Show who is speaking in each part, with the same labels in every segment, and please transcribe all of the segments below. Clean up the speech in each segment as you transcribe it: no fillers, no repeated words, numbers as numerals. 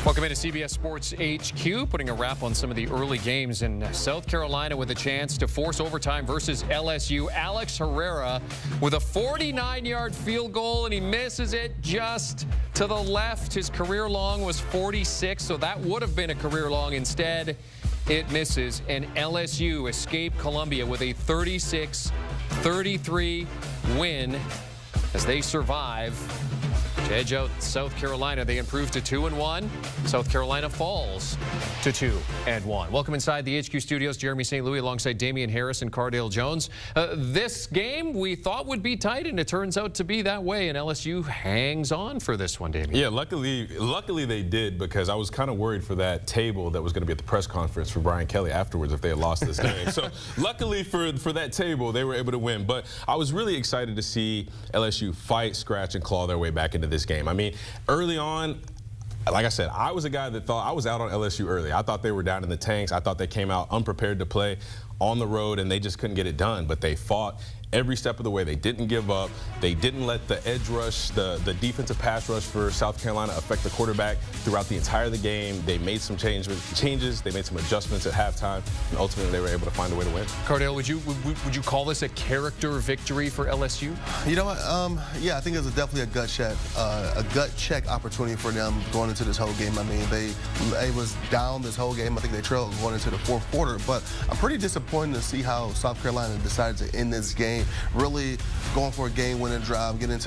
Speaker 1: Welcome into CBS Sports HQ, putting a wrap on some of the early games in South Carolina with a chance to force overtime versus LSU. Alex Herrera with a 49-yard field goal, and he misses it just to the left. His career long was 46, so that would have been a career long. Instead, it misses, and LSU escaped Columbia with a 36-33 win as they survive. To edge out South Carolina, they improve to 2-1. South Carolina falls to 2-1. Welcome inside the HQ studios. Jeremy St. Louis alongside Damien Harris and Cardale Jones. This game we thought would be tight, and it turns out to be that way. And LSU hangs on for this one, Damien.
Speaker 2: Yeah, luckily they did, because I was kind of worried for that table that was going to be at the press conference for Brian Kelly afterwards if they had lost this game. So luckily for that table, they were able to win. But I was really excited to see LSU fight, scratch, and claw their way back into this game. I mean, early on, like I said, I was a guy that thought I was out on LSU early. I thought they were down in the tanks. I thought they came out unprepared to play on the road, and they just couldn't get it done. But they fought every step of the way. They didn't give up. They didn't let the edge rush, the defensive pass rush for South Carolina affect the quarterback throughout the entire of the game. They made some changes. They made some adjustments at halftime, and ultimately they were able to find a way to win.
Speaker 1: Cardale, would you call this a character victory for LSU?
Speaker 3: You know what? Yeah, I think it was definitely a gut check opportunity for them going into this whole game. I mean, they was down this whole game. I think they trailed going into the fourth quarter, but I'm pretty disappointed to see how South Carolina decided to end this game. Really going for a game-winning drive, getting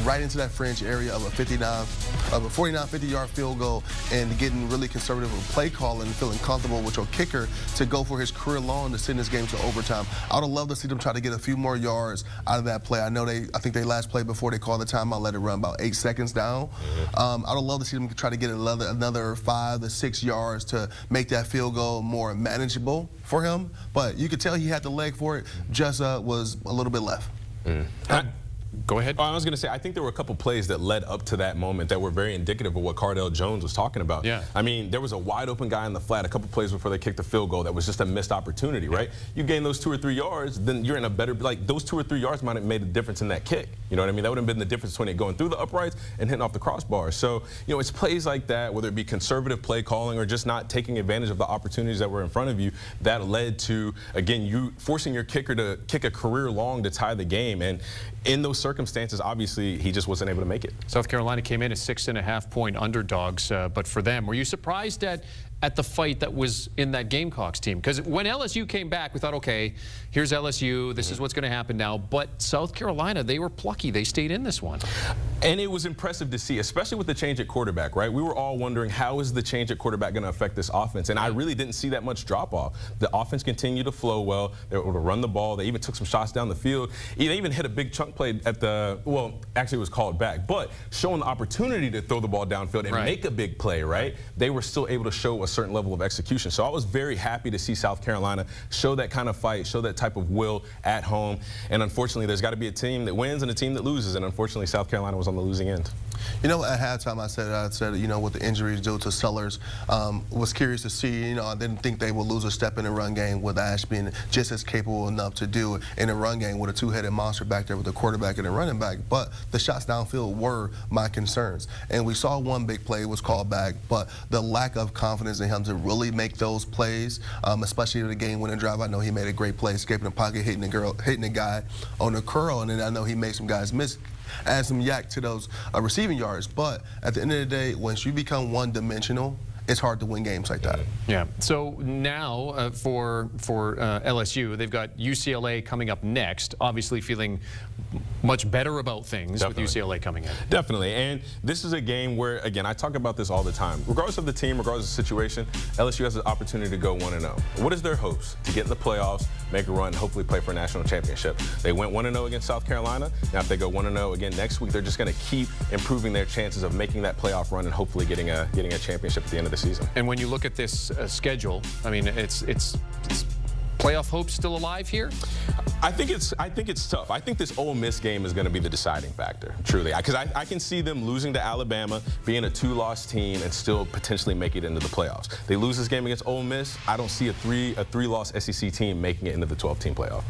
Speaker 3: right into that fringe area of a 49-50-yard field goal, and getting really conservative with play calling and feeling comfortable with your kicker to go for his career long to send this game to overtime. I would have loved to see them try to get a few more yards out of that play. I think they last played before they called the timeout, let it run about 8 seconds down. I would love to see them try to get another 5 to 6 yards to make that field goal more manageable for him. But you could tell he had the leg for it, just was a little bit left.
Speaker 1: Go ahead.
Speaker 2: I was going to say, I think there were a couple plays that led up to that moment that were very indicative of what Cardale Jones was talking about.
Speaker 1: Yeah.
Speaker 2: I mean, there was a wide open guy in the flat a couple plays before they kicked the field goal that was just a missed opportunity, right? You gain those 2 or 3 yards, then you're in a better, like, those 2 or 3 yards might have made a difference in that kick. You know what I mean? That would have been the difference between it going through the uprights and hitting off the crossbar. So, you know, it's plays like that, whether it be conservative play calling or just not taking advantage of the opportunities that were in front of you, that led to, again, you forcing your kicker to kick a career long to tie the game. And in those circumstances, obviously, he just wasn't able to make it.
Speaker 1: South Carolina came in as 6.5-point underdogs, but for them, were you surprised at the fight that was in that Gamecocks team? Because when LSU came back, we thought, okay, here's LSU, this is what's going to happen now. But South Carolina, they were plucky. They stayed in this one.
Speaker 2: And it was impressive to see, especially with the change at quarterback, right? We were all wondering, how is the change at quarterback going to affect this offense? And I really didn't see that much drop-off. The offense continued to flow well. They were able to run the ball. They even took some shots down the field. They even hit a big chunk play at the, well, actually it was called back, but showing the opportunity to throw the ball downfield and make a big play, right? They were still able to show a certain level of execution. So I was very happy to see South Carolina show that kind of fight, show that type of will at home. And unfortunately, there's got to be a team that wins and a team that loses. And unfortunately, South Carolina was on the losing end.
Speaker 3: You know, at halftime, I said, you know, with the injuries due to Sellers, was curious to see, you know, I didn't think they would lose a step in the run game with Ash being just as capable enough to do it in a run game with a two-headed monster back there with a quarterback and a running back. But the shots downfield were my concerns. And we saw one big play was called back, but the lack of confidence in him to really make those plays, especially in the game-winning drive. I know he made a great play, escaping the pocket, hitting the guy on the curl, and then I know he made some guys miss. Add some yak to those receiving yards. But at the end of the day, once you become one-dimensional, it's hard to win games like that.
Speaker 1: Yeah. So now for LSU, they've got UCLA coming up next, obviously feeling much better about things with UCLA coming in.
Speaker 2: Definitely. And this is a game where, again, I talk about this all the time. Regardless of the team, regardless of the situation, LSU has the opportunity to go 1-0. What is their hopes? To get in the playoffs, make a run, and hopefully play for a national championship. They went 1-0 against South Carolina. Now if they go 1-0 again next week, they're just going to keep improving their chances of making that playoff run and hopefully getting a championship at the end of the season.
Speaker 1: And when you look at this schedule, I mean, it's playoff hopes still alive here?
Speaker 2: I think it's tough. I think this Ole Miss game is going to be the deciding factor, truly. Because I can see them losing to Alabama, being a 2-loss team, and still potentially make it into the playoffs. They lose this game against Ole Miss, I don't see a 3-loss SEC team making it into the 12-team playoff.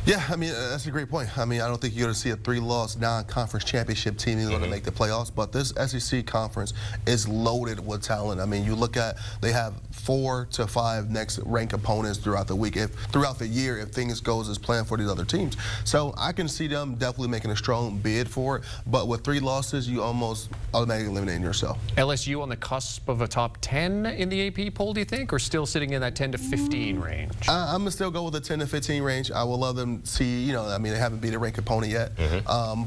Speaker 3: Yeah, I mean, that's a great point. I mean, I don't think you're going to see a 3-loss non-conference championship team who's going to make the playoffs, but this SEC conference is loaded with talent. I mean, you look at, they have 4 to 5 next ranked opponents throughout the week, throughout the year, if things goes as planned for these other teams. So I can see them definitely making a strong bid for it, but with 3 losses, you almost automatically eliminating yourself.
Speaker 1: LSU on the cusp of a top 10 in the AP poll, do you think, or still sitting in that 10 to 15 range?
Speaker 3: I'm going to still go with the 10 to 15 range. I would love them to see, you know, I mean, they haven't beat a ranked opponent yet,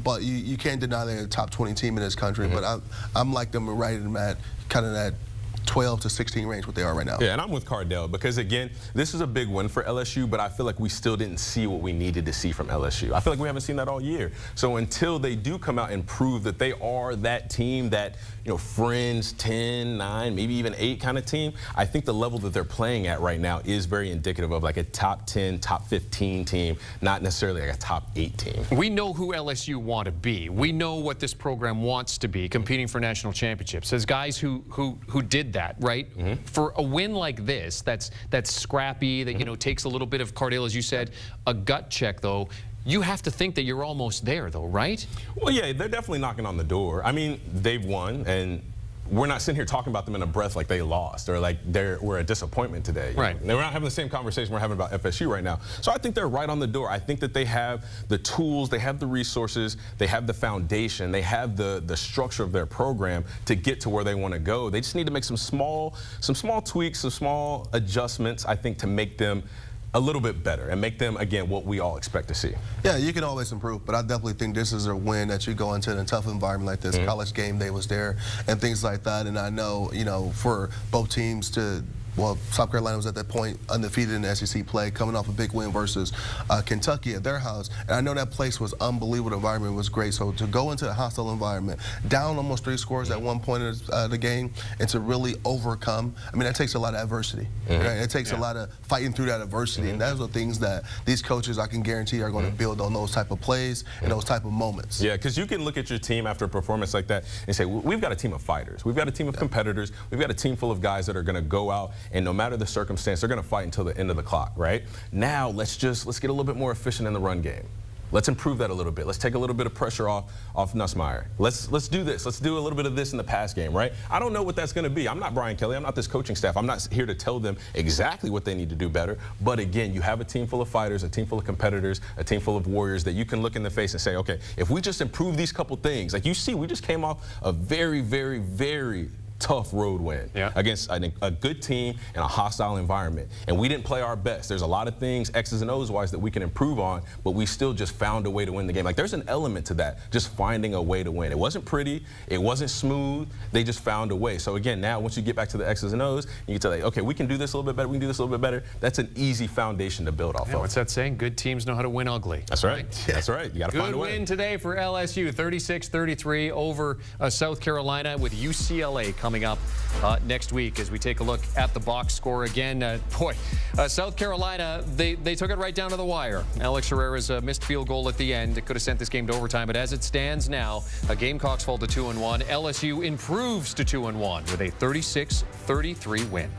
Speaker 3: but you can't deny they're a top 20 team in this country, but I'm like them right in that kind of that 12 to 16 range what they are right now.
Speaker 2: Yeah, and I'm with Cardale because, again, this is a big win for LSU, but I feel like we still didn't see what we needed to see from LSU. I feel like we haven't seen that all year. So until they do come out and prove that they are that team that, you know, fringe 10, 9, maybe even 8 kind of team, I think the level that they're playing at right now is very indicative of like a top 10, top 15 team, not necessarily like a top 8 team.
Speaker 1: We know who LSU want to be. We know what this program wants to be, competing for national championships. As guys who did that, right? For a win like this, that's scrappy, that, you know, takes a little bit of, Cardale, as you said, a gut check, though. You have to think that you're almost there, though, right? Well,
Speaker 2: yeah, they're definitely knocking on the door. I mean, they've won, and we're not sitting here talking about them in a breath like they lost or like we're a disappointment today.
Speaker 1: Right.
Speaker 2: We're not having the same conversation we're having about FSU right now. So I think they're right on the door. I think that they have the tools, they have the resources, they have the foundation, they have the structure of their program to get to where they want to go. They just need to make some small tweaks, some small adjustments, I think, to make them a little bit better and make them, again, what we all expect to see.
Speaker 3: Yeah, you can always improve, but I definitely think this is a win that you go into in a tough environment like this. College game day was there and things like that, and I know, you know, for both teams to, well, South Carolina was at that point undefeated in the SEC play, coming off a big win versus Kentucky at their house. And I know that place was unbelievable. The environment was great. So to go into a hostile environment, down almost 3 scores at one point of the game, and to really overcome, I mean, that takes a lot of adversity. Right? It takes a lot of fighting through that adversity. And those are things that these coaches, I can guarantee, are going to build on those type of plays and those type of moments.
Speaker 2: Yeah, because you can look at your team after a performance like that and say, we've got a team of fighters. We've got a team of competitors. We've got a team full of guys that are going to go out and no matter the circumstance, they're going to fight until the end of the clock, right? Now, let's get a little bit more efficient in the run game. Let's improve that a little bit. Let's take a little bit of pressure off Nussmeier. Let's do this. Let's do a little bit of this in the pass game, right? I don't know what that's going to be. I'm not Brian Kelly. I'm not this coaching staff. I'm not here to tell them exactly what they need to do better. But again, you have a team full of fighters, a team full of competitors, a team full of warriors that you can look in the face and say, okay, if we just improve these couple things, like you see, we just came off a very, very, very tough road win against a good team in a hostile environment. And we didn't play our best. There's a lot of things, X's and O's wise, that we can improve on, but we still just found a way to win the game. Like, there's an element to that, just finding a way to win. It wasn't pretty. It wasn't smooth. They just found a way. So, again, now once you get back to the X's and O's, you can tell, like, okay, we can do this a little bit better. We can do this a little bit better. That's an easy foundation to build off of.
Speaker 1: What's that saying? Good teams know how to win ugly.
Speaker 2: That's right. That's right. You got to find a way.
Speaker 1: Good win today for LSU, 36-33 over South Carolina, with UCLA coming up next week as we take a look at the box score again. South Carolina, they took it right down to the wire. Alex Herrera's missed field goal at the end. It could have sent this game to overtime, but as it stands now, Gamecocks fall to 2-1. LSU improves to 2-1 with a 36-33 win.